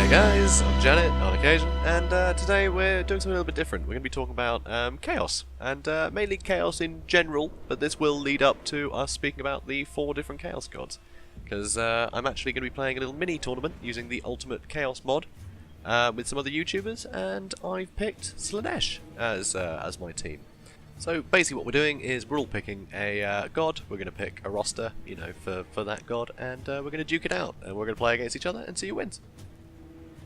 Hey guys, I'm Janet on occasion, and today we're doing something a little bit different. We're going to be talking about chaos, and mainly chaos in general, but this will lead up to us speaking about the 4 different chaos gods. Because I'm actually going to be playing a little mini tournament using the Ultimate Chaos mod with some other YouTubers, and I've picked Slaanesh as my team. So basically what we're doing is we're all picking a god, we're going to pick a roster, you know, for that god, and we're going to duke it out, and we're going to play against each other and see who wins.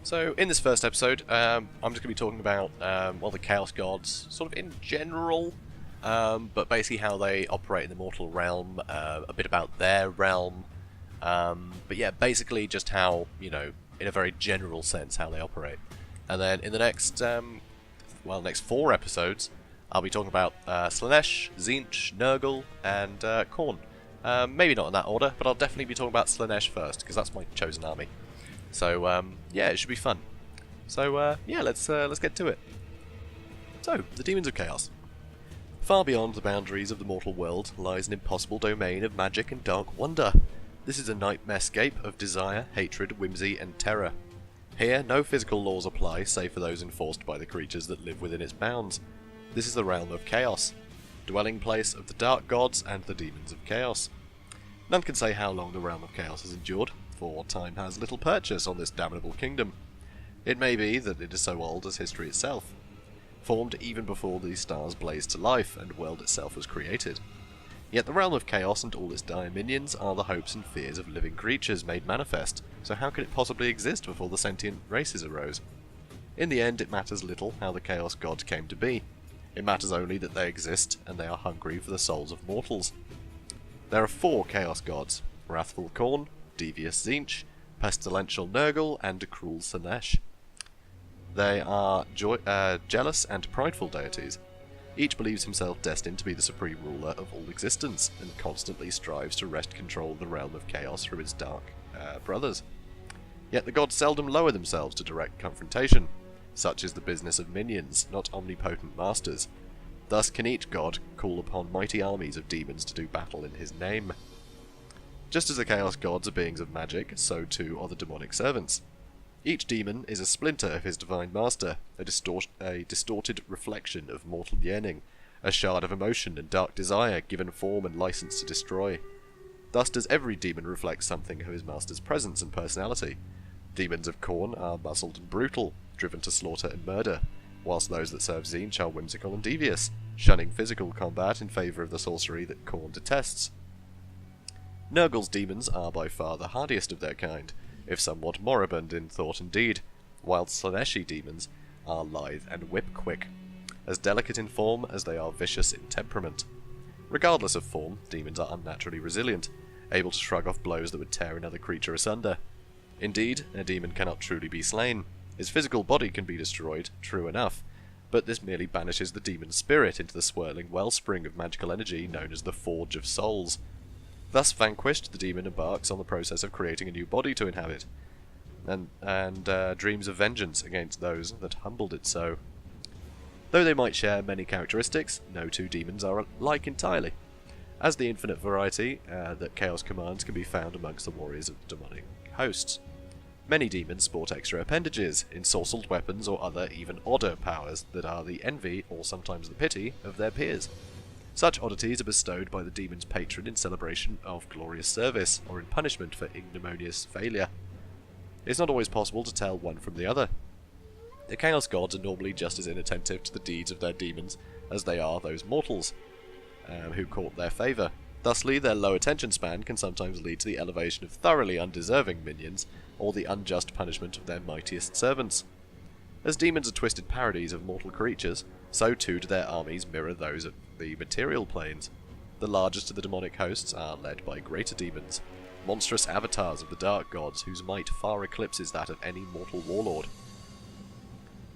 So in this first episode, I'm just going to be talking about the Chaos Gods, sort of in general, but basically how they operate in the mortal realm, a bit about their realm, but yeah, basically just how, you know, in a very general sense, how they operate. And then in the next, next 4 episodes, I'll be talking about Slaanesh, Tzeentch, Nurgle, and Khorne. Maybe not in that order, but I'll definitely be talking about Slaanesh first, because that's my chosen army. So, yeah, it should be fun. So, yeah, let's get to it. So, the Demons of Chaos. Far beyond the boundaries of the mortal world lies an impossible domain of magic and dark wonder. This is a nightmarescape of desire, hatred, whimsy, and terror. Here, no physical laws apply, save for those enforced by the creatures that live within its bounds. This is the realm of chaos, dwelling place of the dark gods and the demons of chaos. None can say how long the realm of chaos has endured, for time has little purchase on this damnable kingdom. It may be that it is so old as history itself, formed even before these stars blazed to life and the world itself was created. Yet the realm of chaos and all its dire minions are the hopes and fears of living creatures made manifest, so how could it possibly exist before the sentient races arose? In the end, it matters little how the chaos gods came to be. It matters only that they exist, and they are hungry for the souls of mortals. There are 4 chaos gods: wrathful Khorne, devious Tzeentch, pestilential Nurgle, and cruel Slaanesh. They are jealous and prideful deities. Each believes himself destined to be the supreme ruler of all existence, and constantly strives to wrest control of the realm of chaos from its dark brothers. Yet the gods seldom lower themselves to direct confrontation. Such is the business of minions, not omnipotent masters. Thus can each god call upon mighty armies of demons to do battle in his name. Just as the Chaos Gods are beings of magic, so too are the demonic servants. Each demon is a splinter of his divine master, a distorted reflection of mortal yearning, a shard of emotion and dark desire given form and license to destroy. Thus does every demon reflect something of his master's presence and personality. Demons of Khorne are muscled and brutal, driven to slaughter and murder, whilst those that serve Tzeentch are whimsical and devious, shunning physical combat in favour of the sorcery that Khorne detests. Nurgle's demons are by far the hardiest of their kind, if somewhat moribund in thought and deed, while Slaaneshi demons are lithe and whip-quick, as delicate in form as they are vicious in temperament. Regardless of form, demons are unnaturally resilient, able to shrug off blows that would tear another creature asunder. Indeed, a demon cannot truly be slain. His physical body can be destroyed, true enough, but this merely banishes the demon's spirit into the swirling wellspring of magical energy known as the Forge of Souls. Thus vanquished, the demon embarks on the process of creating a new body to inhabit, and dreams of vengeance against those that humbled it so. Though they might share many characteristics, no 2 demons are alike entirely, as the infinite variety that Chaos commands can be found amongst the warriors of the demonic hosts. Many demons sport extra appendages, ensorcelled weapons or other even odder powers that are the envy, or sometimes the pity, of their peers. Such oddities are bestowed by the demon's patron in celebration of glorious service, or in punishment for ignominious failure. It's not always possible to tell one from the other. The Chaos Gods are normally just as inattentive to the deeds of their demons as they are those mortals who court their favour. Thusly, their low attention span can sometimes lead to the elevation of thoroughly undeserving minions, or the unjust punishment of their mightiest servants. As demons are twisted parodies of mortal creatures, so too do their armies mirror those of the material planes. The largest of the demonic hosts are led by greater demons, monstrous avatars of the dark gods whose might far eclipses that of any mortal warlord.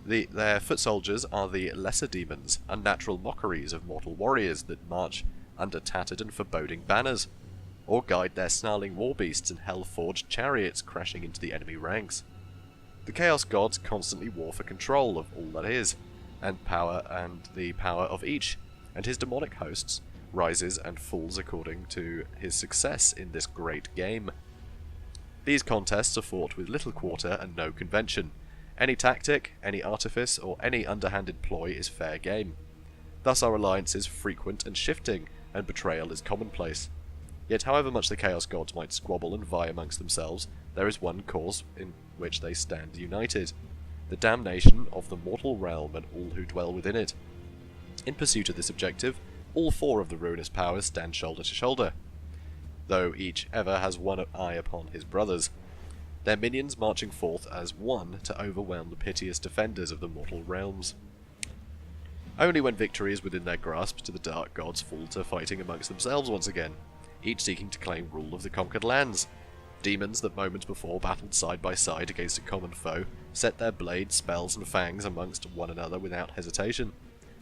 Their foot soldiers are the lesser demons, unnatural mockeries of mortal warriors that march under tattered and foreboding banners, or guide their snarling war beasts and hell-forged chariots crashing into the enemy ranks. The Chaos Gods constantly war for control of all that is, and the power of each, and his demonic hosts rises and falls according to his success in this great game. These contests are fought with little quarter and no convention. Any tactic, any artifice, or any underhanded ploy is fair game. Thus are alliances frequent and shifting, and betrayal is commonplace. Yet however much the Chaos Gods might squabble and vie amongst themselves, there is one cause in which they stand united: the damnation of the mortal realm and all who dwell within it. In pursuit of this objective, all four of the ruinous powers stand shoulder to shoulder, though each ever has one eye upon his brothers, their minions marching forth as one to overwhelm the piteous defenders of the mortal realms. Only when victory is within their grasp do the Dark Gods fall to fighting amongst themselves once again, each seeking to claim rule of the conquered lands. Demons that moments before battled side by side against a common foe set their blades, spells, and fangs amongst one another without hesitation.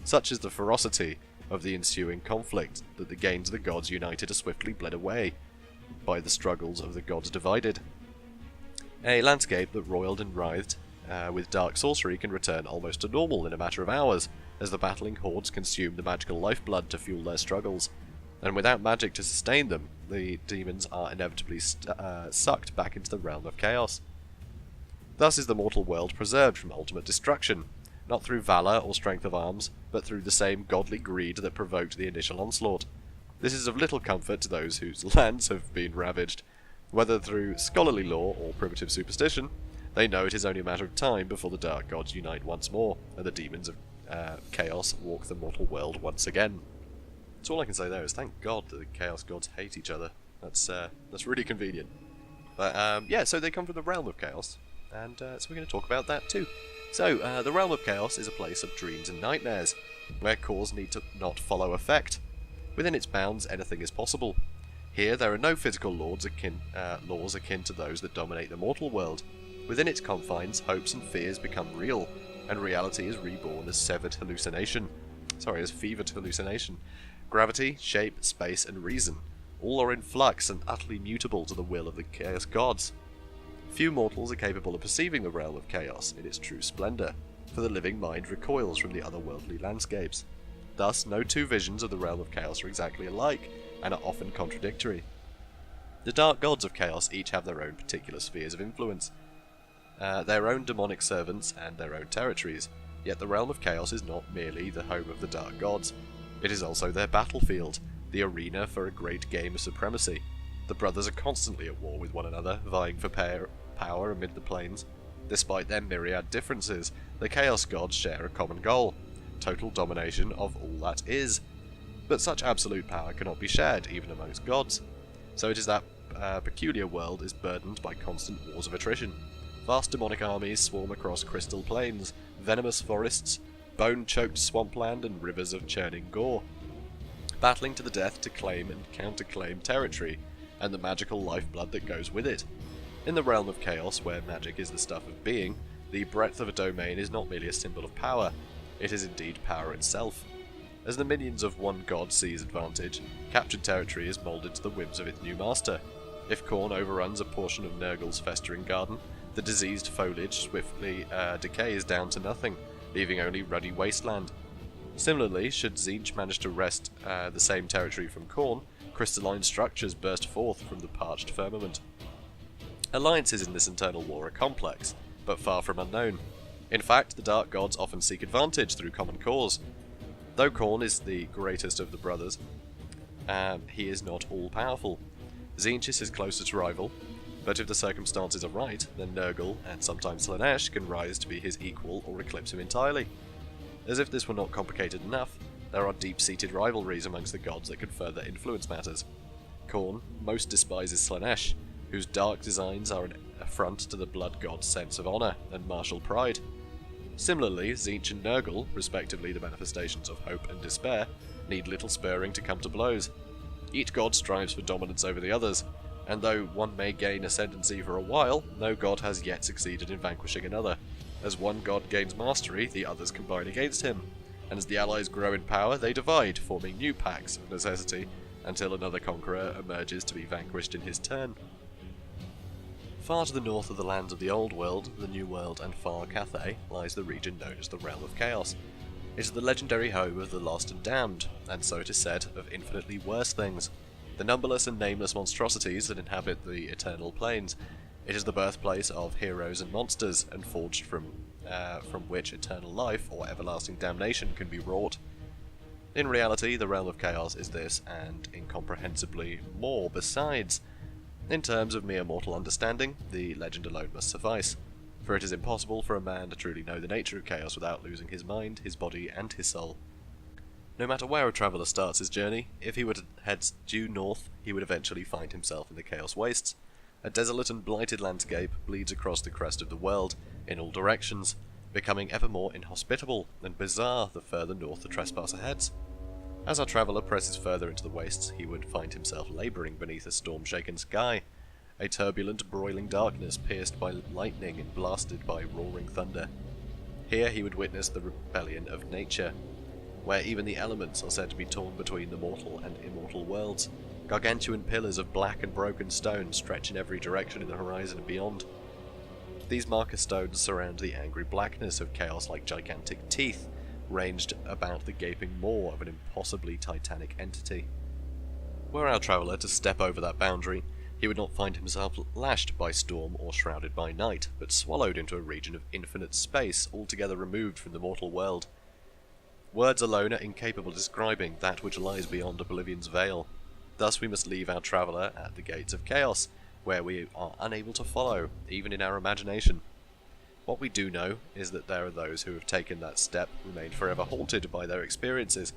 Such is the ferocity of the ensuing conflict that the gains of the gods united are swiftly bled away by the struggles of the gods divided. A landscape that roiled and writhed with dark sorcery can return almost to normal in a matter of hours, as the battling hordes consume the magical lifeblood to fuel their struggles, and without magic to sustain them, the demons are inevitably sucked back into the realm of chaos. Thus is the mortal world preserved from ultimate destruction, not through valour or strength of arms, but through the same godly greed that provoked the initial onslaught. This is of little comfort to those whose lands have been ravaged. Whether through scholarly lore or primitive superstition, they know it is only a matter of time before the Dark Gods unite once more, and the demons of chaos walk the mortal world once again. So all I can say there is thank God that the Chaos Gods hate each other. That's really convenient. But yeah, so they come from the realm of chaos, and so we're going to talk about that too. So, the realm of chaos is a place of dreams and nightmares, where cause need to not follow effect. Within its bounds, anything is possible. Here, there are no physical laws akin to those that dominate the mortal world. Within its confines, hopes and fears become real, and reality is reborn as fevered hallucination. Gravity, shape, space, and reason, all are in flux and utterly mutable to the will of the Chaos Gods. Few mortals are capable of perceiving the realm of chaos in its true splendour, for the living mind recoils from the otherworldly landscapes. Thus, no two visions of the realm of chaos are exactly alike, and are often contradictory. The Dark Gods of Chaos each have their own particular spheres of influence, their own demonic servants and their own territories, yet the realm of chaos is not merely the home of the Dark Gods. It is also their battlefield, the arena for a great game of supremacy. The brothers are constantly at war with one another, vying for power amid the plains. Despite their myriad differences, the Chaos Gods share a common goal: total domination of all that is. But such absolute power cannot be shared, even amongst gods. So it is that peculiar world is burdened by constant wars of attrition. Vast demonic armies swarm across crystal plains, venomous forests, bone-choked swampland, and rivers of churning gore, battling to the death to claim and counterclaim territory, and the magical lifeblood that goes with it. In the realm of chaos, where magic is the stuff of being, the breadth of a domain is not merely a symbol of power, it is indeed power itself. As the minions of one god seize advantage, captured territory is moulded to the whims of its new master. If Khorne overruns a portion of Nurgle's festering garden, the diseased foliage swiftly decays down to nothing, leaving only ruddy wasteland. Similarly, should Tzeentch manage to wrest the same territory from Khorne, crystalline structures burst forth from the parched firmament. Alliances in this internal war are complex, but far from unknown. In fact, the Dark Gods often seek advantage through common cause. Though Khorne is the greatest of the brothers, he is not all-powerful. Tzeentch is his closest rival, but if the circumstances are right, then Nurgle, and sometimes Slaanesh, can rise to be his equal or eclipse him entirely. As if this were not complicated enough, there are deep-seated rivalries amongst the gods that can further influence matters. Khorne most despises Slaanesh, whose dark designs are an affront to the blood god's sense of honour and martial pride. Similarly, Tzeentch and Nurgle, respectively the manifestations of hope and despair, need little spurring to come to blows. Each god strives for dominance over the others, and though one may gain ascendancy for a while, no god has yet succeeded in vanquishing another. As one god gains mastery, the others combine against him, and as the allies grow in power, they divide, forming new pacts of necessity, until another conqueror emerges to be vanquished in his turn. Far to the north of the lands of the Old World, the New World, and Far Cathay lies the region known as the Realm of Chaos. It is the legendary home of the lost and damned, and so it is said, of infinitely worse things. The numberless and nameless monstrosities that inhabit the eternal plains It is the birthplace of heroes and monsters, and forged from which eternal life or everlasting damnation can be wrought. In reality, the realm of chaos is this, and incomprehensibly more besides. In terms of mere mortal understanding, the legend alone must suffice, for it is impossible for a man to truly know the nature of chaos without losing his mind, his body, and his soul. No matter where a traveller starts his journey, if he were to head due north, he would eventually find himself in the Chaos Wastes. A desolate and blighted landscape bleeds across the crest of the world, in all directions, becoming ever more inhospitable and bizarre the further north the trespasser heads. As our traveller presses further into the wastes, he would find himself labouring beneath a storm-shaken sky, a turbulent, broiling darkness pierced by lightning and blasted by roaring thunder. Here he would witness the rebellion of nature, where even the elements are said to be torn between the mortal and immortal worlds. Gargantuan pillars of black and broken stone stretch in every direction in the horizon and beyond. These marker stones surround the angry blackness of chaos like gigantic teeth, ranged about the gaping maw of an impossibly titanic entity. Were our traveller to step over that boundary, he would not find himself lashed by storm or shrouded by night, but swallowed into a region of infinite space, altogether removed from the mortal world. Words alone are incapable of describing that which lies beyond oblivion's veil. Thus we must leave our traveller at the gates of chaos, where we are unable to follow, even in our imagination. What we do know is that there are those who have taken that step, remained forever haunted by their experiences,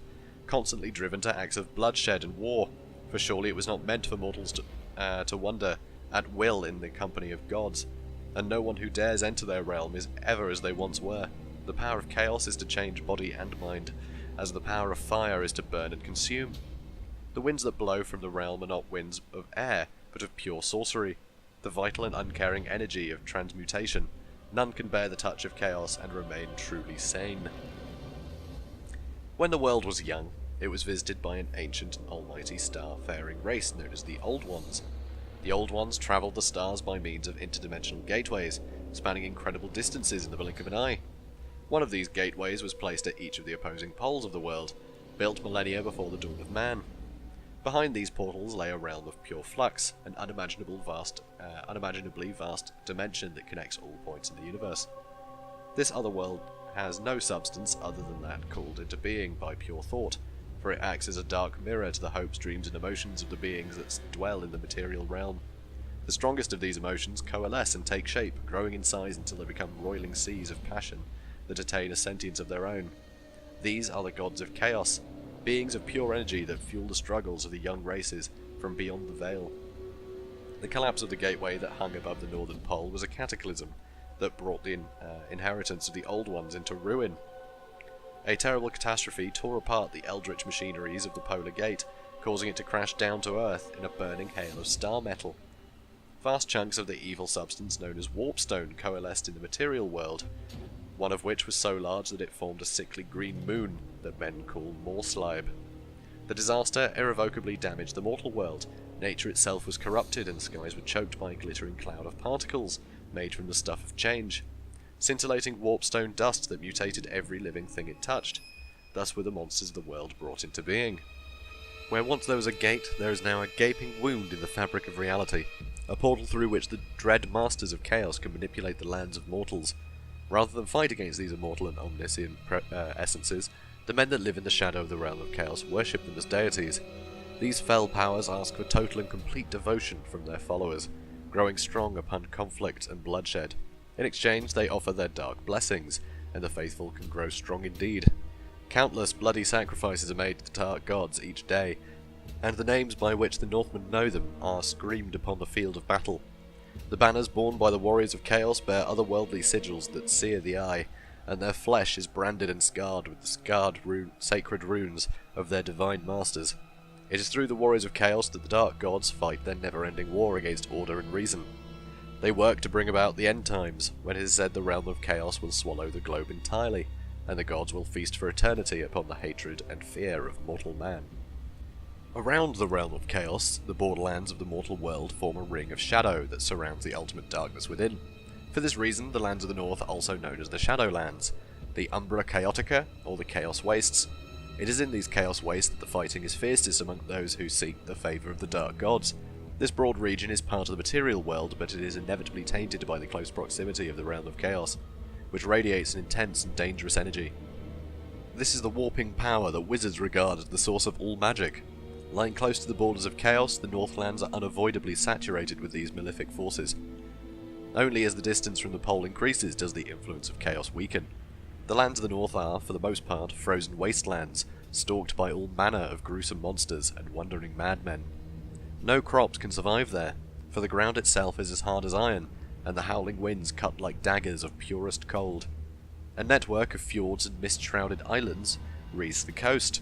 constantly driven to acts of bloodshed and war, for surely it was not meant for mortals to wander at will in the company of gods, and no one who dares enter their realm is ever as they once were. The power of chaos is to change body and mind, as the power of fire is to burn and consume. The winds that blow from the realm are not winds of air, but of pure sorcery, the vital and uncaring energy of transmutation. None can bear the touch of chaos and remain truly sane. When the world was young, it was visited by an ancient and almighty star-faring race known as the Old Ones. The Old Ones travelled the stars by means of interdimensional gateways, spanning incredible distances in the blink of an eye. One of these gateways was placed at each of the opposing poles of the world, built millennia before the dawn of man. Behind these portals lay a realm of pure flux, an unimaginably vast dimension that connects all points in the universe. This other world has no substance other than that called into being by pure thought, for it acts as a dark mirror to the hopes, dreams, and emotions of the beings that dwell in the material realm. The strongest of these emotions coalesce and take shape, growing in size until they become roiling seas of passion that attain a sentience of their own. These are the gods of chaos, beings of pure energy that fuel the struggles of the young races from beyond the veil. The collapse of the gateway that hung above the northern pole was a cataclysm that brought the inheritance of the Old Ones into ruin. A terrible catastrophe tore apart the eldritch machineries of the polar gate, causing it to crash down to Earth in a burning hail of star metal. Vast chunks of the evil substance known as warpstone coalesced in the material world, one of which was so large that it formed a sickly green moon that men call Morslib. The disaster irrevocably damaged the mortal world. Nature itself was corrupted, and the skies were choked by a glittering cloud of particles made from the stuff of change, scintillating warpstone dust that mutated every living thing it touched. Thus were the monsters of the world brought into being. Where once there was a gate, there is now a gaping wound in the fabric of reality, a portal through which the dread masters of chaos can manipulate the lands of mortals. Rather than fight against these immortal and omniscient essences, the men that live in the shadow of the realm of chaos worship them as deities. These fell powers ask for total and complete devotion from their followers, growing strong upon conflict and bloodshed. In exchange, they offer their dark blessings, and the faithful can grow strong indeed. Countless bloody sacrifices are made to the dark gods each day, and the names by which the Northmen know them are screamed upon the field of battle. The banners borne by the warriors of chaos bear otherworldly sigils that sear the eye, and their flesh is branded and scarred with the sacred runes of their divine masters. It is through the warriors of chaos that the dark gods fight their never-ending war against order and reason. They work to bring about the end times, when it is said the realm of chaos will swallow the globe entirely, and the gods will feast for eternity upon the hatred and fear of mortal man. Around the realm of chaos, the borderlands of the mortal world form a ring of shadow that surrounds the ultimate darkness within. For this reason, the lands of the north are also known as the Shadowlands, the Umbra Chaotica, or the Chaos Wastes. It is in these Chaos Wastes that the fighting is fiercest among those who seek the favour of the Dark Gods. This broad region is part of the material world, but it is inevitably tainted by the close proximity of the realm of chaos, which radiates an intense and dangerous energy. This is the warping power that wizards regard as the source of all magic. Lying close to the borders of chaos, the Northlands are unavoidably saturated with these malefic forces. Only as the distance from the pole increases does the influence of chaos weaken. The lands of the north are, for the most part, frozen wastelands, stalked by all manner of gruesome monsters and wandering madmen. No crops can survive there, for the ground itself is as hard as iron, and the howling winds cut like daggers of purest cold. A network of fjords and mist-shrouded islands wreathes the coast,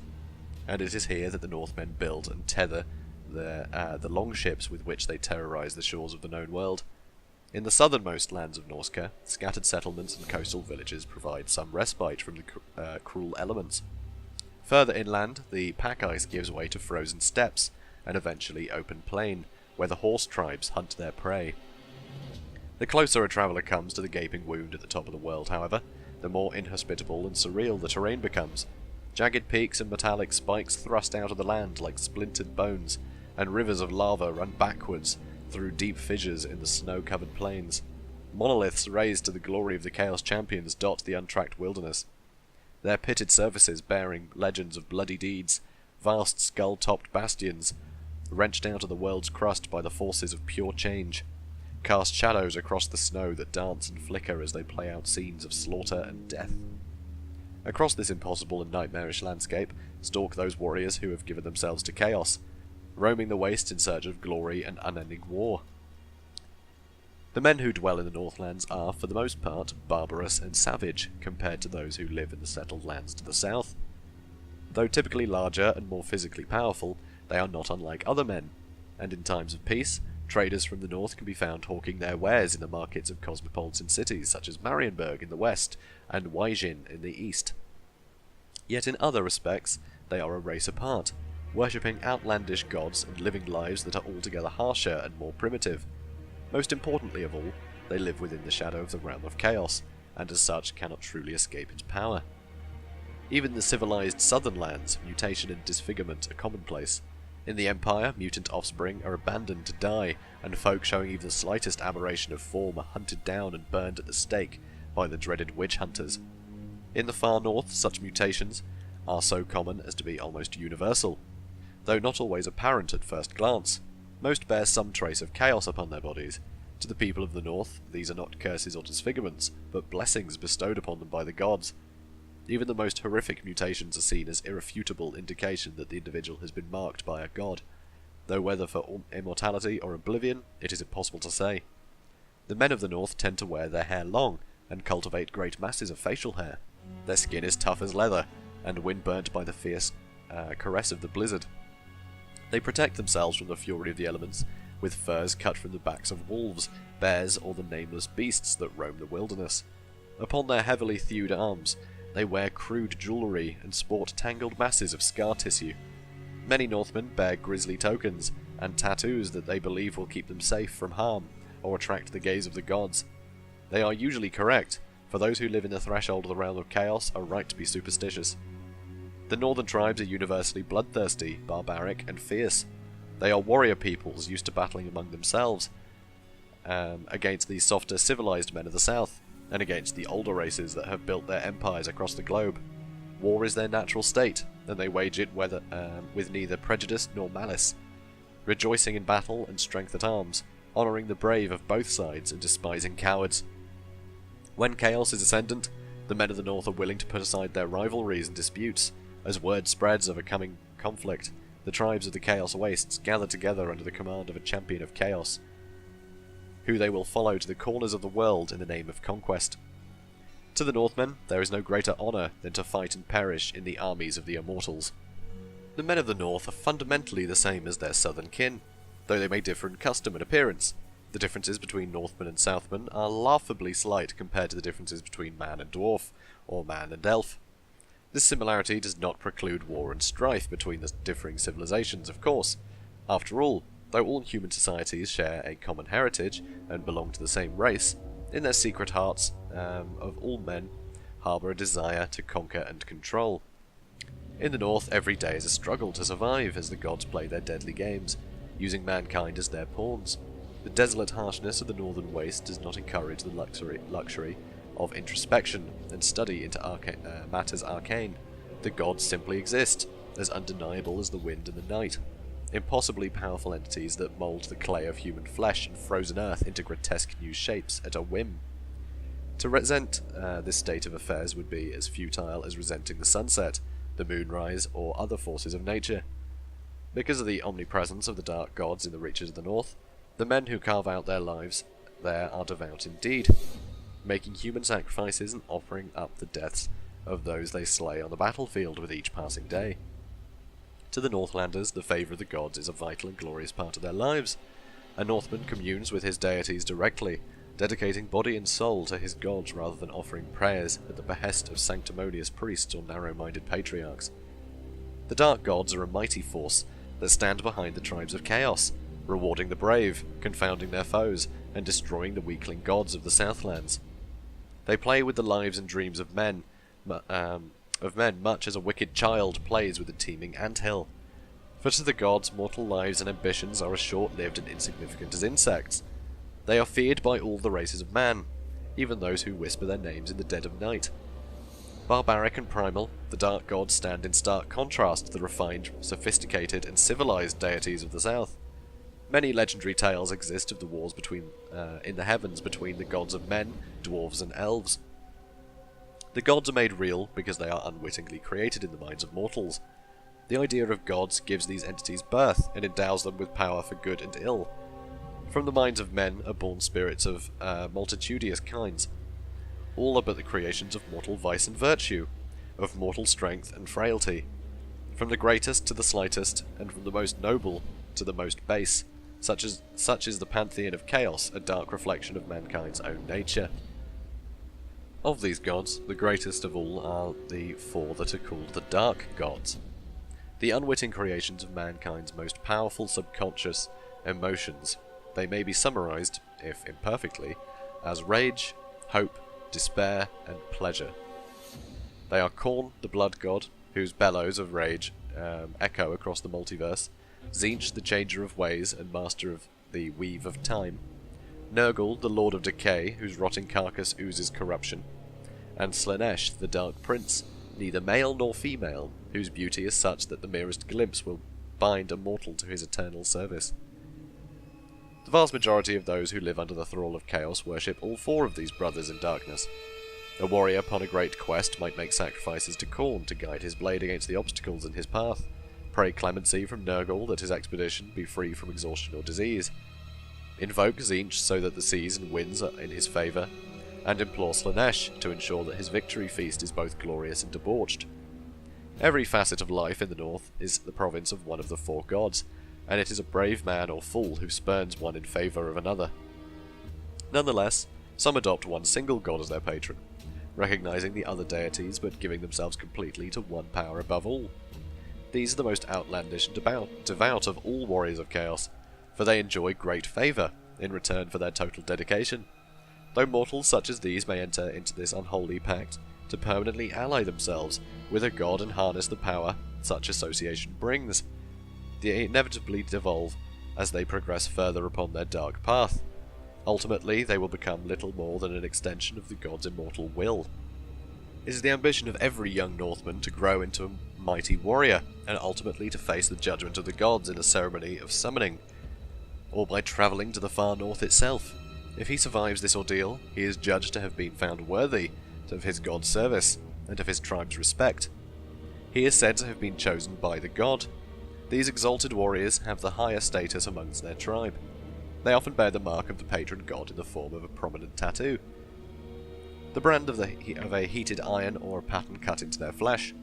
and it is here that the Northmen build and tether the longships with which they terrorise the shores of the known world. In the southernmost lands of Norska, scattered settlements and coastal villages provide some respite from the cruel elements. Further inland, the pack ice gives way to frozen steppes, and eventually open plain, where the horse tribes hunt their prey. The closer a traveller comes to the gaping wound at the top of the world, however, the more inhospitable and surreal the terrain becomes. Jagged peaks and metallic spikes thrust out of the land like splintered bones, and rivers of lava run backwards through deep fissures in the snow-covered plains. Monoliths raised to the glory of the Chaos Champions dot the untracked wilderness, their pitted surfaces bearing legends of bloody deeds, vast skull-topped bastions, wrenched out of the world's crust by the forces of pure change, cast shadows across the snow that dance and flicker as they play out scenes of slaughter and death. Across this impossible and nightmarish landscape stalk those warriors who have given themselves to chaos, roaming the wastes in search of glory and unending war. The men who dwell in the Northlands are, for the most part, barbarous and savage compared to those who live in the settled lands to the south. Though typically larger and more physically powerful, they are not unlike other men, and in times of peace, traders from the north can be found hawking their wares in the markets of cosmopolitan cities such as Marienburg in the west and Wyjin in the east. Yet in other respects, they are a race apart, worshipping outlandish gods and living lives that are altogether harsher and more primitive. Most importantly of all, they live within the shadow of the realm of chaos, and as such cannot truly escape its power. Even in the civilized southern lands, mutation and disfigurement are commonplace. In the Empire, mutant offspring are abandoned to die, and folk showing even the slightest aberration of form are hunted down and burned at the stake by the dreaded witch hunters. In the far north, such mutations are so common as to be almost universal, though not always apparent at first glance. Most bear some trace of chaos upon their bodies. To the people of the north, these are not curses or disfigurements, but blessings bestowed upon them by the gods. Even the most horrific mutations are seen as irrefutable indication that the individual has been marked by a god, though whether for immortality or oblivion, it is impossible to say. The men of the north tend to wear their hair long, and cultivate great masses of facial hair. Their skin is tough as leather, and wind-burnt by the fierce caress of the blizzard. They protect themselves from the fury of the elements with furs cut from the backs of wolves, bears, or the nameless beasts that roam the wilderness. Upon their heavily thewed arms, they wear crude jewellery and sport tangled masses of scar tissue. Many Northmen bear grisly tokens and tattoos that they believe will keep them safe from harm or attract the gaze of the gods. They are usually correct, for those who live in the threshold of the realm of chaos are right to be superstitious. The northern tribes are universally bloodthirsty, barbaric, and fierce. They are warrior peoples used to battling among themselves, against the softer civilized men of the south, and against the older races that have built their empires across the globe. War is their natural state, and they wage it with neither prejudice nor malice, rejoicing in battle and strength at arms, honouring the brave of both sides and despising cowards. When chaos is ascendant, the men of the north are willing to put aside their rivalries and disputes. As word spreads of a coming conflict, the tribes of the Chaos Wastes gather together under the command of a champion of chaos, who they will follow to the corners of the world in the name of conquest. To the Northmen, there is no greater honour than to fight and perish in the armies of the immortals. The men of the north are fundamentally the same as their southern kin, though they may differ in custom and appearance. The differences between Northmen and Southmen are laughably slight compared to the differences between man and dwarf, or man and elf. This similarity does not preclude war and strife between the differing civilizations, of course. After all, though all human societies share a common heritage and belong to the same race, in their secret hearts of all men harbour a desire to conquer and control. In the north, every day is a struggle to survive as the gods play their deadly games. using mankind as their pawns. The desolate harshness of the northern waste does not encourage the luxury of introspection and study into matters arcane. The gods simply exist, as undeniable as the wind and the night. Impossibly powerful entities that mould the clay of human flesh and frozen earth into grotesque new shapes at a whim. To resent this state of affairs would be as futile as resenting the sunset, the moonrise, or other forces of nature. Because of the omnipresence of the dark gods in the reaches of the north, the men who carve out their lives there are devout indeed, making human sacrifices and offering up the deaths of those they slay on the battlefield with each passing day. To the Northlanders, the favour of the gods is a vital and glorious part of their lives. A Northman communes with his deities directly, dedicating body and soul to his gods rather than offering prayers at the behest of sanctimonious priests or narrow-minded patriarchs. The dark gods are a mighty force that stand behind the tribes of chaos, rewarding the brave, confounding their foes, and destroying the weakling gods of the Southlands. They play with the lives and dreams of men, much as a wicked child plays with a teeming anthill. For to the gods, mortal lives and ambitions are as short-lived and insignificant as insects. They are feared by all the races of man, even those who whisper their names in the dead of night. Barbaric and primal, the dark gods stand in stark contrast to the refined, sophisticated, and civilized deities of the south. Many legendary tales exist of the wars in the heavens between the gods of men, dwarves, and elves. The gods are made real because they are unwittingly created in the minds of mortals. The idea of gods gives these entities birth and endows them with power for good and ill. From the minds of men are born spirits of multitudinous kinds. All are but the creations of mortal vice and virtue, of mortal strength and frailty. From the greatest to the slightest, and from the most noble to the most base, such is the pantheon of chaos, a dark reflection of mankind's own nature. Of these gods, the greatest of all are the four that are called the dark gods, the unwitting creations of mankind's most powerful subconscious emotions. They may be summarized, if imperfectly, as rage, hope, despair, and pleasure. They are Khorne, the blood god, whose bellows of rage echo across the multiverse, Tzeentch, the changer of ways and master of the weave of time, Nurgle, the lord of decay, whose rotting carcass oozes corruption, and Slaanesh, the dark prince, neither male nor female, whose beauty is such that the merest glimpse will bind a mortal to his eternal service. The vast majority of those who live under the thrall of chaos worship all four of these brothers in darkness. A warrior upon a great quest might make sacrifices to Khorne to guide his blade against the obstacles in his path, pray clemency from Nurgle that his expedition be free from exhaustion or disease, invoke Tzeentch so that the seas and winds are in his favour, and implore Slaanesh to ensure that his victory feast is both glorious and debauched. Every facet of life in the north is the province of one of the four gods, and it is a brave man or fool who spurns one in favour of another. Nonetheless, some adopt one single god as their patron, recognising the other deities but giving themselves completely to one power above all. These are the most outlandish and devout of all warriors of chaos, for they enjoy great favour in return for their total dedication. Though mortals such as these may enter into this unholy pact to permanently ally themselves with a god and harness the power such association brings, they inevitably devolve as they progress further upon their dark path. Ultimately, they will become little more than an extension of the god's immortal will. It is the ambition of every young Northman to grow into a mighty warrior, and ultimately to face the judgment of the gods in a ceremony of summoning, or by travelling to the far north itself. If he survives this ordeal, he is judged to have been found worthy of his god's service, and of his tribe's respect. He is said to have been chosen by the god. These exalted warriors have the higher status amongst their tribe. They often bear the mark of the patron god in the form of a prominent tattoo, the brand of a heated iron or a pattern cut into their flesh.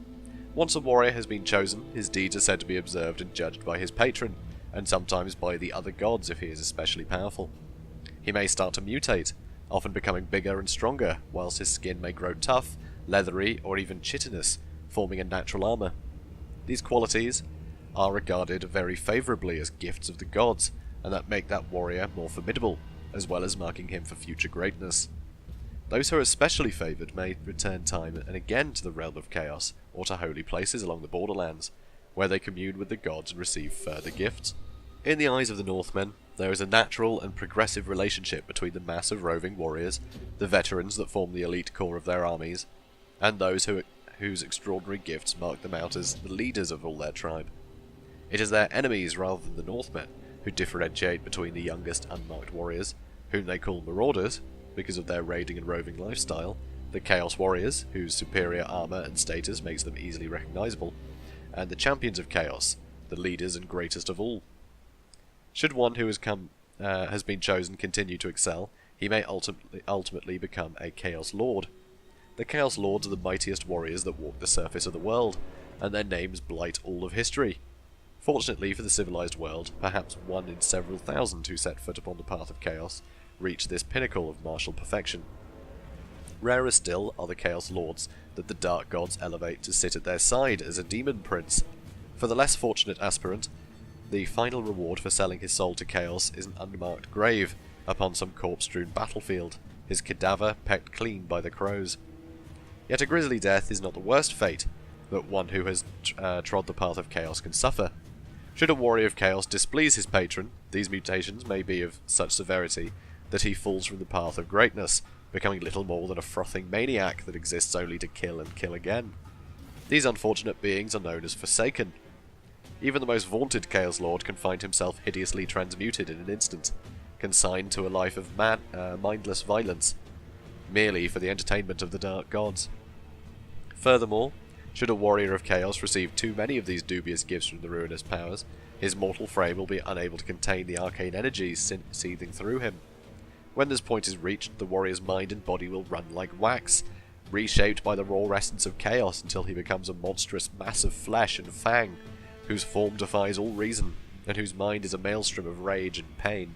Once a warrior has been chosen, his deeds are said to be observed and judged by his patron, and sometimes by the other gods if he is especially powerful. He may start to mutate, often becoming bigger and stronger, whilst his skin may grow tough, leathery, or even chitinous, forming a natural armour. These qualities are regarded very favourably as gifts of the gods, and that make that warrior more formidable, as well as marking him for future greatness. Those who are especially favoured may return time and again to the realm of chaos, or to holy places along the borderlands, where they commune with the gods and receive further gifts. In the eyes of the Northmen, there is a natural and progressive relationship between the mass of roving warriors, the veterans that form the elite core of their armies, and those whose extraordinary gifts mark them out as the leaders of all their tribe. It is their enemies rather than the Northmen who differentiate between the youngest unmarked warriors, whom they call marauders because of their raiding and roving lifestyle, the Chaos Warriors, whose superior armour and status makes them easily recognisable, and the Champions of Chaos, the leaders and greatest of all. Should one who has been chosen continue to excel, he may ultimately become a Chaos Lord. The Chaos Lords are the mightiest warriors that walk the surface of the world, and their names blight all of history. Fortunately for the civilized world, perhaps one in several thousand who set foot upon the path of chaos reach this pinnacle of martial perfection. Rarer still are the Chaos Lords that the Dark Gods elevate to sit at their side as a demon prince. For the less fortunate aspirant, the final reward for selling his soul to chaos is an unmarked grave upon some corpse-strewn battlefield, his cadaver pecked clean by the crows. Yet a grisly death is not the worst fate that one who has trod the path of chaos can suffer. Should a warrior of chaos displease his patron, these mutations may be of such severity that he falls from the path of greatness, becoming little more than a frothing maniac that exists only to kill and kill again. These unfortunate beings are known as Forsaken. Even the most vaunted Chaos Lord can find himself hideously transmuted in an instant, consigned to a life of mindless violence, merely for the entertainment of the Dark Gods. Furthermore, should a warrior of chaos receive too many of these dubious gifts from the ruinous powers, his mortal frame will be unable to contain the arcane energies seething through him. When this point is reached, the warrior's mind and body will run like wax, reshaped by the raw essence of chaos until he becomes a monstrous mass of flesh and fang, whose form defies all reason, and whose mind is a maelstrom of rage and pain.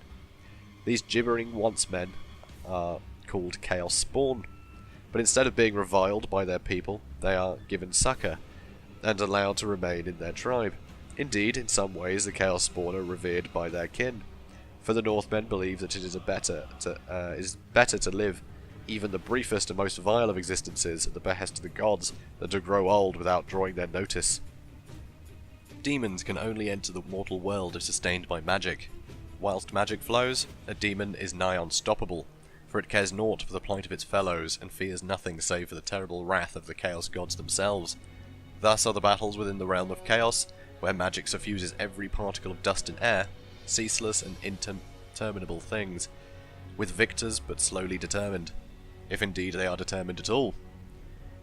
These gibbering once-men are called Chaos Spawn, but instead of being reviled by their people, they are given succor, and allowed to remain in their tribe. Indeed, in some ways the Chaos Spawn are revered by their kin, for the Northmen believe that it is better to live even the briefest and most vile of existences at the behest of the gods than to grow old without drawing their notice. Demons can only enter the mortal world if sustained by magic. Whilst magic flows, a demon is nigh unstoppable, for it cares naught for the plight of its fellows, and fears nothing save for the terrible wrath of the Chaos Gods themselves. Thus are the battles within the realm of chaos, where magic suffuses every particle of dust and air, ceaseless and interminable things, with victors but slowly determined, if indeed they are determined at all.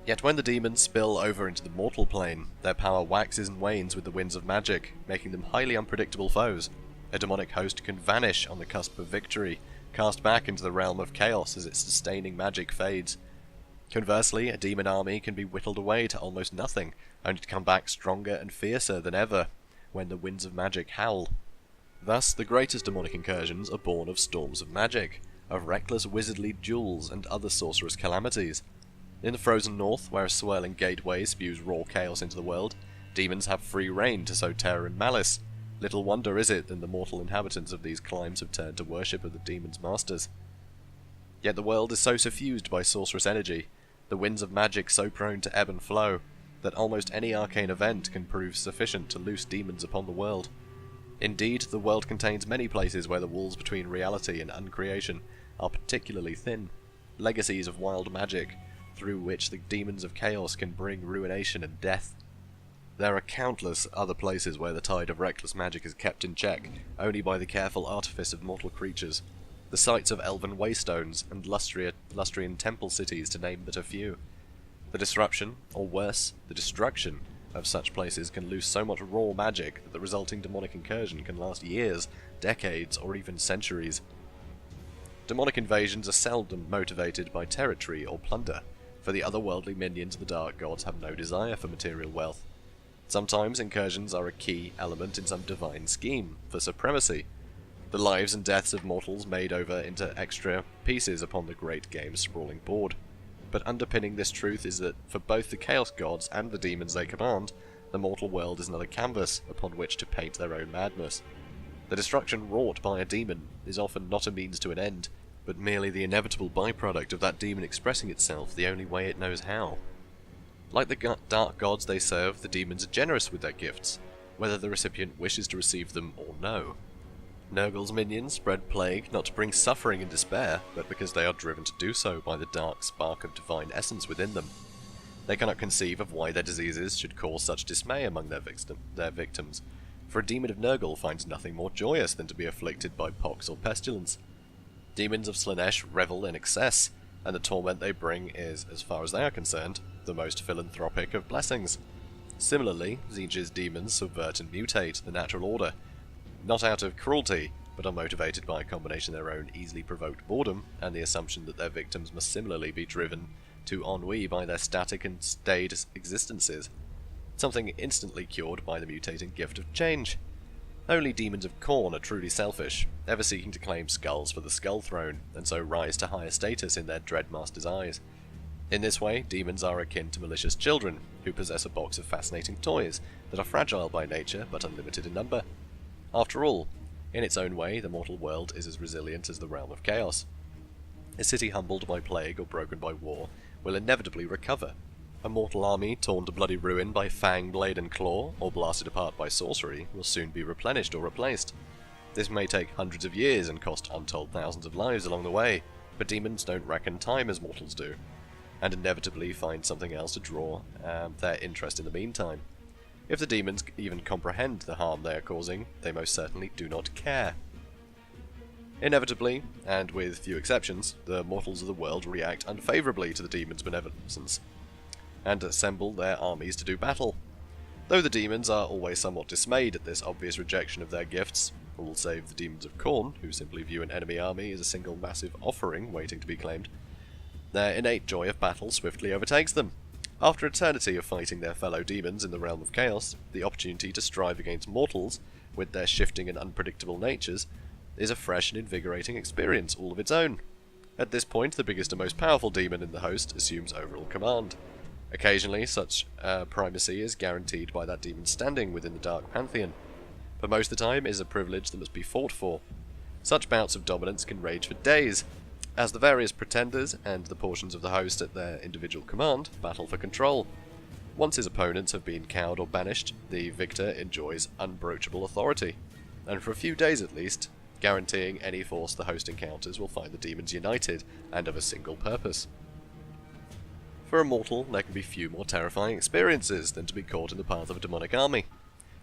Yet when the demons spill over into the mortal plane, their power waxes and wanes with the winds of magic, making them highly unpredictable foes. A demonic host can vanish on the cusp of victory, cast back into the realm of chaos as its sustaining magic fades. Conversely, a demon army can be whittled away to almost nothing, only to come back stronger and fiercer than ever when the winds of magic howl. Thus, the greatest demonic incursions are born of storms of magic, of reckless wizardly duels and other sorcerous calamities. In the frozen north, where a swirling gateway spews raw chaos into the world, demons have free rein to sow terror and malice. Little wonder is it that the mortal inhabitants of these climes have turned to worship of the demons' masters. Yet the world is so suffused by sorcerous energy, the winds of magic so prone to ebb and flow, that almost any arcane event can prove sufficient to loose demons upon the world. Indeed, the world contains many places where the walls between reality and uncreation are particularly thin, legacies of wild magic, through which the demons of chaos can bring ruination and death. There are countless other places where the tide of reckless magic is kept in check only by the careful artifice of mortal creatures, the sites of elven waystones and Lustrian temple cities to name but a few. The disruption, or worse, the destruction, of such places can loose so much raw magic that the resulting demonic incursion can last years, decades, or even centuries. Demonic invasions are seldom motivated by territory or plunder, for the otherworldly minions of the Dark Gods have no desire for material wealth. Sometimes incursions are a key element in some divine scheme for supremacy, the lives and deaths of mortals made over into extra pieces upon the great game's sprawling board. But underpinning this truth is that for both the Chaos Gods and the demons they command, the mortal world is another canvas upon which to paint their own madness. The destruction wrought by a demon is often not a means to an end, but merely the inevitable byproduct of that demon expressing itself the only way it knows how. Like the Dark Gods they serve, the demons are generous with their gifts, whether the recipient wishes to receive them or no. Nurgle's minions spread plague not to bring suffering and despair, but because they are driven to do so by the dark spark of divine essence within them. They cannot conceive of why their diseases should cause such dismay among their victims, for a demon of Nurgle finds nothing more joyous than to be afflicted by pox or pestilence. Demons of Slaanesh revel in excess, and the torment they bring is, as far as they are concerned, the most philanthropic of blessings. Similarly, Tzeentch's demons subvert and mutate the natural order, not out of cruelty, but are motivated by a combination of their own easily provoked boredom and the assumption that their victims must similarly be driven to ennui by their static and staid existences, something instantly cured by the mutating gift of change. Only demons of Khorne are truly selfish, ever seeking to claim skulls for the Skull Throne, and so rise to higher status in their dread master's eyes. In this way, demons are akin to malicious children, who possess a box of fascinating toys that are fragile by nature but unlimited in number. After all, in its own way, the mortal world is as resilient as the realm of chaos. A city humbled by plague or broken by war will inevitably recover. A mortal army torn to bloody ruin by fang, blade and claw, or blasted apart by sorcery, will soon be replenished or replaced. This may take hundreds of years and cost untold thousands of lives along the way, but demons don't reckon time as mortals do, and inevitably find something else to draw their interest in the meantime. If the demons even comprehend the harm they are causing, they most certainly do not care. Inevitably, and with few exceptions, the mortals of the world react unfavourably to the demons' beneficence, and assemble their armies to do battle. Though the demons are always somewhat dismayed at this obvious rejection of their gifts, all save the demons of Khorne, who simply view an enemy army as a single massive offering waiting to be claimed, their innate joy of battle swiftly overtakes them. After eternity of fighting their fellow demons in the realm of chaos, the opportunity to strive against mortals, with their shifting and unpredictable natures, is a fresh and invigorating experience all of its own. At this point, the biggest and most powerful demon in the host assumes overall command. Occasionally, such primacy is guaranteed by that demon standing within the Dark Pantheon, but most of the time it is a privilege that must be fought for. Such bouts of dominance can rage for days, as the various pretenders and the portions of the host at their individual command battle for control. Once his opponents have been cowed or banished, the victor enjoys unbroachable authority, and for a few days at least, guaranteeing any force the host encounters will find the demons united and of a single purpose. For a mortal, there can be few more terrifying experiences than to be caught in the path of a demonic army.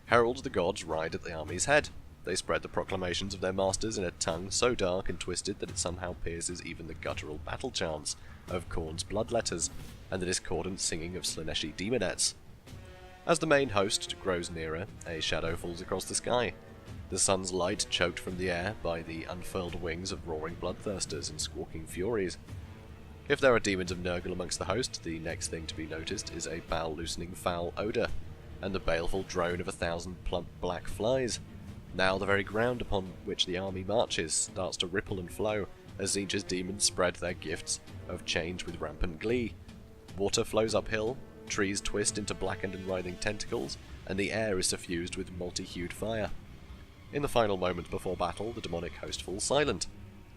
Heralds of the gods ride at the army's head. They spread the proclamations of their masters in a tongue so dark and twisted that it somehow pierces even the guttural battle chants of Khorne's bloodletters, and the discordant singing of Slaaneshi demonettes. As the main host grows nearer, a shadow falls across the sky, the sun's light choked from the air by the unfurled wings of roaring bloodthirsters and squawking furies. If there are demons of Nurgle amongst the host, the next thing to be noticed is a bowel-loosening foul odour, and the baleful drone of 1,000 plump black flies. Now the very ground upon which the army marches starts to ripple and flow, as Tzeentch's demons spread their gifts of change with rampant glee. Water flows uphill, trees twist into blackened and writhing tentacles, and the air is suffused with multi-hued fire. In the final moment before battle, the demonic host falls silent.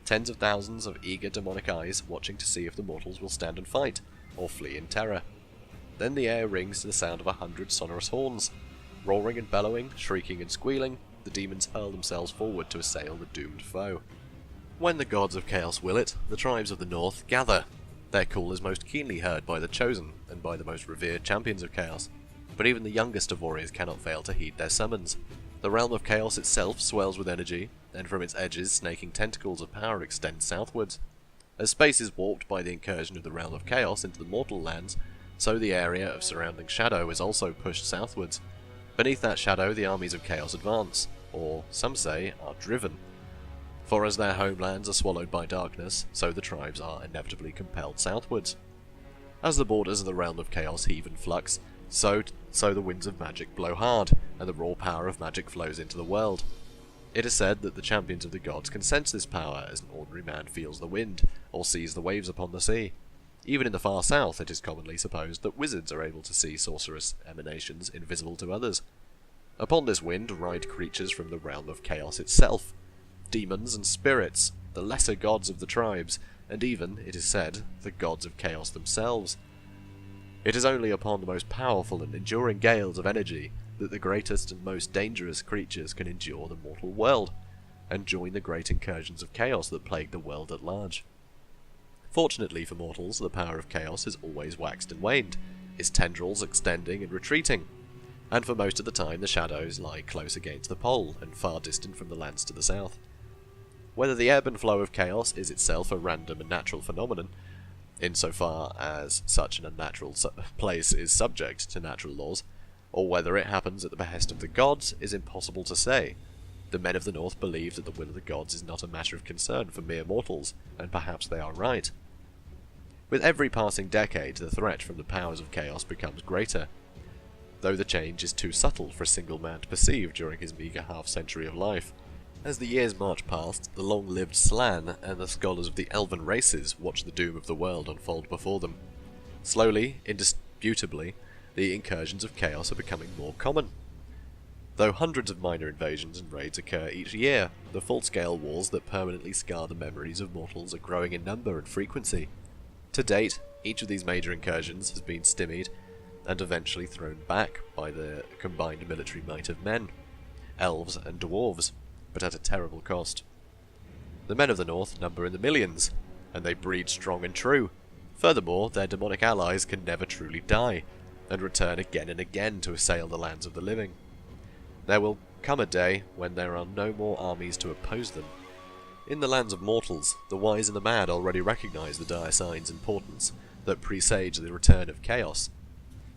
Tens of thousands of eager demonic eyes watching to see if the mortals will stand and fight, or flee in terror. Then the air rings to the sound of 100 sonorous horns. Roaring and bellowing, shrieking and squealing, the demons hurl themselves forward to assail the doomed foe. When the gods of chaos will it, the tribes of the north gather. Their call is most keenly heard by the chosen, and by the most revered champions of chaos. But even the youngest of warriors cannot fail to heed their summons. The realm of chaos itself swells with energy, and from its edges snaking tentacles of power extend southwards. As space is warped by the incursion of the realm of chaos into the mortal lands, so the area of surrounding shadow is also pushed southwards. Beneath that shadow the armies of chaos advance, or, some say, are driven. For as their homelands are swallowed by darkness, so the tribes are inevitably compelled southwards. As the borders of the realm of chaos heave and flux, so the winds of magic blow hard, and the raw power of magic flows into the world. It is said that the champions of the gods can sense this power as an ordinary man feels the wind, or sees the waves upon the sea. Even in the far south it is commonly supposed that wizards are able to see sorcerous emanations invisible to others. Upon this wind ride creatures from the realm of chaos itself, demons and spirits, the lesser gods of the tribes, and even, it is said, the gods of chaos themselves. It is only upon the most powerful and enduring gales of energy that the greatest and most dangerous creatures can endure the mortal world, and join the great incursions of chaos that plague the world at large. Fortunately for mortals, the power of chaos has always waxed and waned, its tendrils extending and retreating, and for most of the time the shadows lie close against the pole and far distant from the lands to the south. Whether the ebb and flow of chaos is itself a random and natural phenomenon, insofar as such an unnatural place is subject to natural laws, or whether it happens at the behest of the gods, is impossible to say. The men of the North believe that the will of the gods is not a matter of concern for mere mortals, and perhaps they are right. With every passing decade, the threat from the powers of chaos becomes greater, though the change is too subtle for a single man to perceive during his meagre half-century of life. As the years march past, the long-lived Slan and the scholars of the elven races watch the doom of the world unfold before them. Slowly, indisputably, the incursions of chaos are becoming more common. Though hundreds of minor invasions and raids occur each year, the full-scale wars that permanently scar the memories of mortals are growing in number and frequency. To date, each of these major incursions has been stymied and eventually thrown back by the combined military might of men, elves and dwarves, but at a terrible cost. The men of the North number in the millions, and they breed strong and true. Furthermore, their demonic allies can never truly die, and return again and again to assail the lands of the living. There will come a day when there are no more armies to oppose them. In the lands of mortals, the wise and the mad already recognize the dire signs and portents that presage the return of chaos.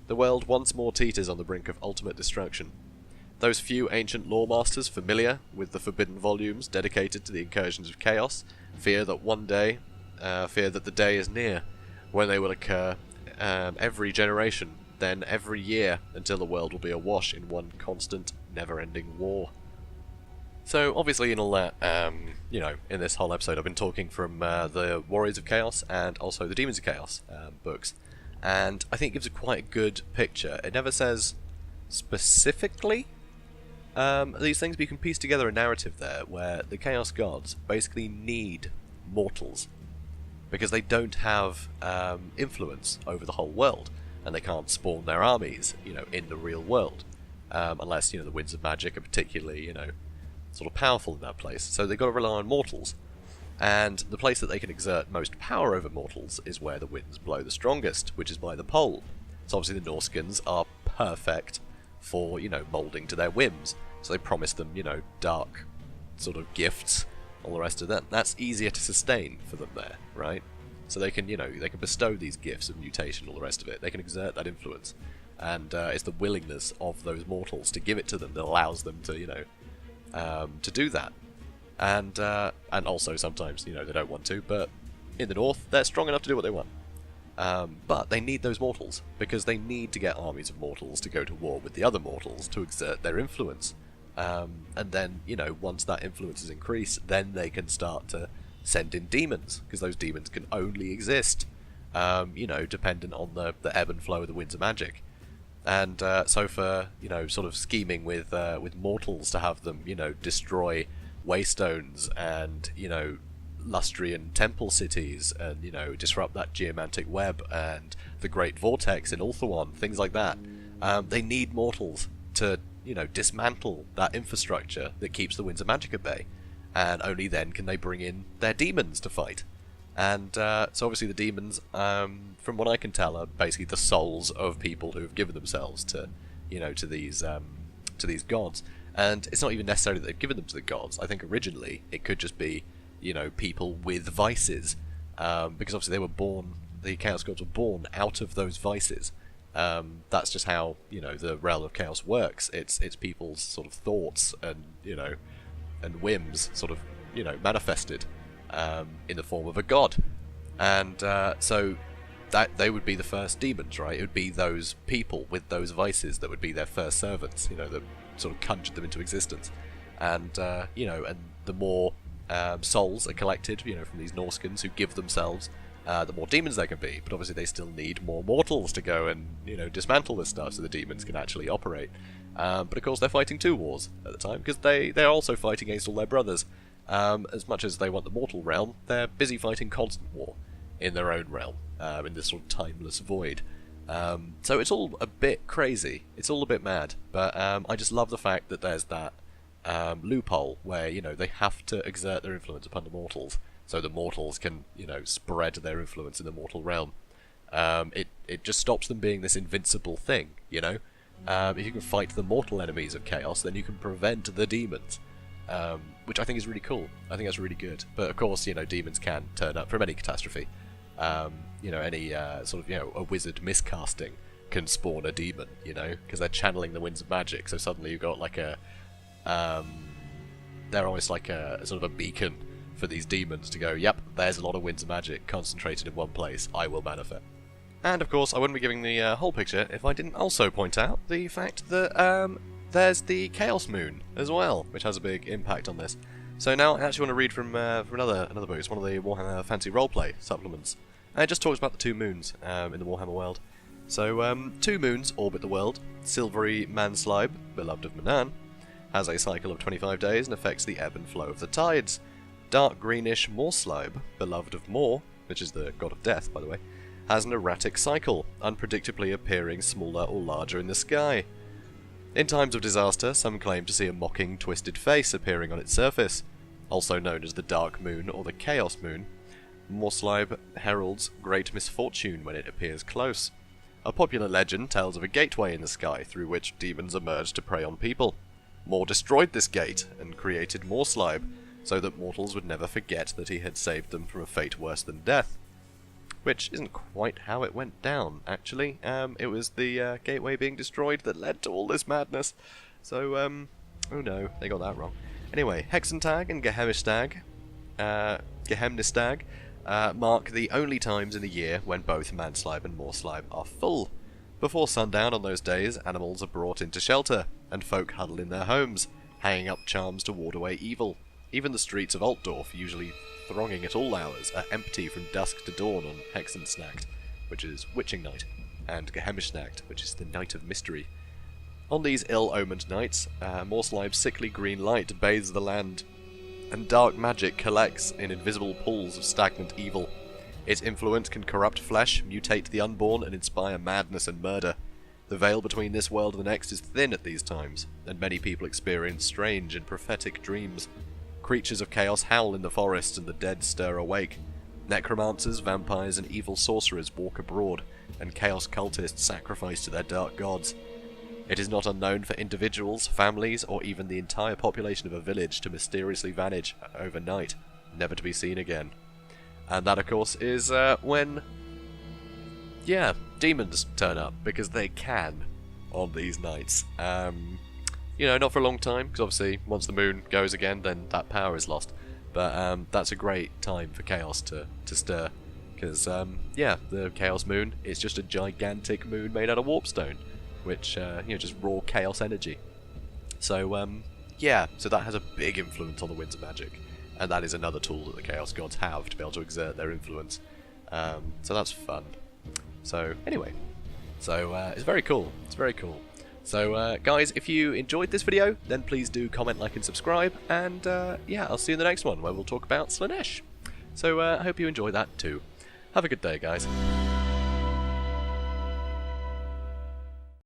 The world once more teeters on the brink of ultimate destruction. Those few ancient lore-masters familiar with the forbidden volumes dedicated to the incursions of chaos fear that the day is near, when they will occur every generation, then every year, until the world will be awash in one constant, never-ending war. So, obviously in all that, in this whole episode I've been talking from the Warriors of Chaos and also the Demons of Chaos books, and I think it gives quite a good picture. It never says specifically these things, but you can piece together a narrative there where the Chaos Gods basically need mortals because they don't have influence over the whole world, and they can't spawn their armies, in the real world, unless, the winds of magic are particularly, sort of powerful in that place. So they've got to rely on mortals, and the place that they can exert most power over mortals is where the winds blow the strongest, which is by the pole. So obviously the Norskins are perfect for, moulding to their whims. So they promise them, dark sort of gifts, all the rest of that. That's easier to sustain for them there, right? So they can, they can bestow these gifts of mutation, all the rest of it. They can exert that influence. And it's the willingness of those mortals to give it to them that allows them to, to do that. And also sometimes, they don't want to, but in the North, they're strong enough to do what they want. But they need those mortals, because they need to get armies of mortals to go to war with the other mortals to exert their influence. And then, once that influence is increased, then they can start to send in demons, because those demons can only exist, dependent on the ebb and flow of the winds of magic. And so for, sort of scheming with mortals to have them, destroy waystones and, Lustrian temple cities and, disrupt that geomantic web and the Great Vortex in Ulthuan, things like that. They need mortals to, dismantle that infrastructure that keeps the winds of magic at bay. And only then can they bring in their demons to fight. And so obviously the demons, from what I can tell, are basically the souls of people who have given themselves to, to these gods. And it's not even necessarily that they've given them to the gods. I think originally it could just be, people with vices, because obviously they were born, the Chaos Gods were born out of those vices. That's just how, the realm of chaos works. It's people's sort of thoughts and, and whims sort of, manifested in the form of a god. And so that they would be the first demons, right? It would be those people with those vices that would be their first servants, that sort of conjured them into existence. And, and the more souls are collected, from these Norskins who give themselves, the more demons there can be. But obviously they still need more mortals to go and, dismantle this stuff so the demons can actually operate. But of course they're fighting two wars at the time, because they're also fighting against all their brothers. As much as they want the mortal realm, they're busy fighting constant war in their own realm, in this sort of timeless void. So it's all a bit crazy, it's all a bit mad, but I just love the fact that there's that loophole where, you know, they have to exert their influence upon the mortals, so the mortals can, you know, spread their influence in the mortal realm. It just stops them being this invincible thing, you know? If you can fight the mortal enemies of chaos, then you can prevent the demons, which I think is really cool. I think that's really good. But of course, you know, demons can turn up from any catastrophe. You know, any sort of, you know, a wizard miscasting can spawn a demon, you know, because they're channeling the winds of magic. So suddenly you've got like a, they're almost like a sort of a beacon for these demons to go, yep, there's a lot of winds of magic concentrated in one place, I will manifest. And of course, I wouldn't be giving the whole picture if I didn't also point out the fact that there's the Chaos Moon as well, which has a big impact on this. So now I actually want to read from another book. It's one of the Warhammer Fantasy Roleplay supplements. And it just talks about the two moons in the Warhammer world. So, two moons orbit the world. Silvery Manslib, beloved of Manan, has a cycle of 25 days and affects the ebb and flow of the tides. Dark greenish Morslib, beloved of Mor, which is the god of death, by the way, has an erratic cycle, unpredictably appearing smaller or larger in the sky. In times of disaster, some claim to see a mocking, twisted face appearing on its surface. Also known as the Dark Moon or the Chaos Moon, Morslib heralds great misfortune when it appears close. A popular legend tells of a gateway in the sky through which demons emerge to prey on people. Mor destroyed this gate and created Morslib, so that mortals would never forget that he had saved them from a fate worse than death. Which isn't quite how it went down, actually. It was the gateway being destroyed that led to all this madness. So, oh no, they got that wrong. Anyway, Hexentag and Gehemnistag mark the only times in the year when both Manslib and Morslib are full. Before sundown on those days, animals are brought into shelter, and folk huddle in their homes, hanging up charms to ward away evil. Even the streets of Altdorf, usually thronging at all hours, are empty from dusk to dawn on Hexensnacht, which is Witching Night, and Gehemnistnacht, which is the Night of Mystery. On these ill-omened nights, Morslib's sickly green light bathes the land, and dark magic collects in invisible pools of stagnant evil. Its influence can corrupt flesh, mutate the unborn, and inspire madness and murder. The veil between this world and the next is thin at these times, and many people experience strange and prophetic dreams. Creatures of chaos howl in the forests, and the dead stir awake. Necromancers, vampires, and evil sorcerers walk abroad, and chaos cultists sacrifice to their dark gods. It is not unknown for individuals, families, or even the entire population of a village to mysteriously vanish overnight, never to be seen again. And that, of course, is when, yeah, demons turn up, because they can on these nights. You know, not for a long time, because obviously once the moon goes again, then that power is lost. But that's a great time for chaos to stir, because, yeah, the Chaos Moon is just a gigantic moon made out of warpstone, which, you know, just raw chaos energy. So, yeah, so that has a big influence on the winds of magic, and that is another tool that the Chaos Gods have to be able to exert their influence. So that's fun. So, anyway, so it's very cool. It's very cool. So, guys, if you enjoyed this video, then please do comment, like, and subscribe, and, yeah, I'll see you in the next one, where we'll talk about Slaanesh. So, I hope you enjoy that, too. Have a good day, guys.